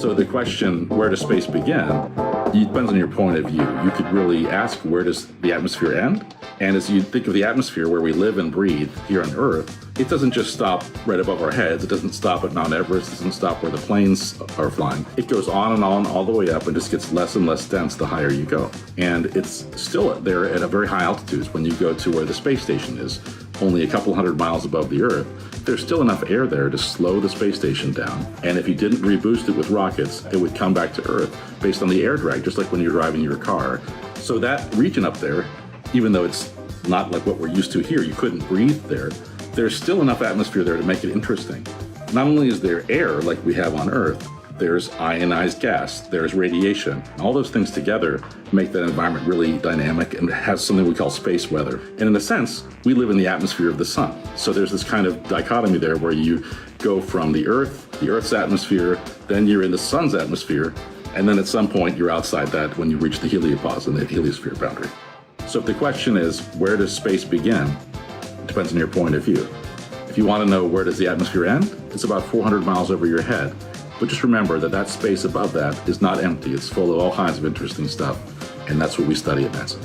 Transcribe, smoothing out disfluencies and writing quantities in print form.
So the question, where does space begin? It depends on your point of view. You could really ask, where does the atmosphere end? And as you think of the atmosphere where we live and breathe here on Earth, it doesn't just stop right above our heads. It doesn't stop at Mount Everest. It doesn't stop where the planes are flying. It goes on and on all the way up and just gets less and less dense the higher you go. And it's still there at a very high altitudes. When you go to where the space station is, only a couple hundred miles above the Earth, there's still enough air there to slow the space station down. And if you didn't reboost it with rockets, it would come back to Earth based on the air drag, just like when you're driving your car. So that region up there, even though it's not like what we're used to here, you couldn't breathe there, there's still enough atmosphere there to make it interesting. Not only is there air like we have on Earth, there's ionized gas, there's radiation. All those things together make that environment really dynamic and has something we call space weather. And in a sense, we live in the atmosphere of the sun. So there's this kind of dichotomy there where you go from the Earth's atmosphere, then you're in the sun's atmosphere, and then at some point you're outside that when you reach the heliopause and the heliosphere boundary. So if the question is, where does space begin? It depends on your point of view. If you want to know where does the atmosphere end, it's about 400 miles over your head. But just remember that that space above that is not empty. It's full of all kinds of interesting stuff. And that's what we study at NASA.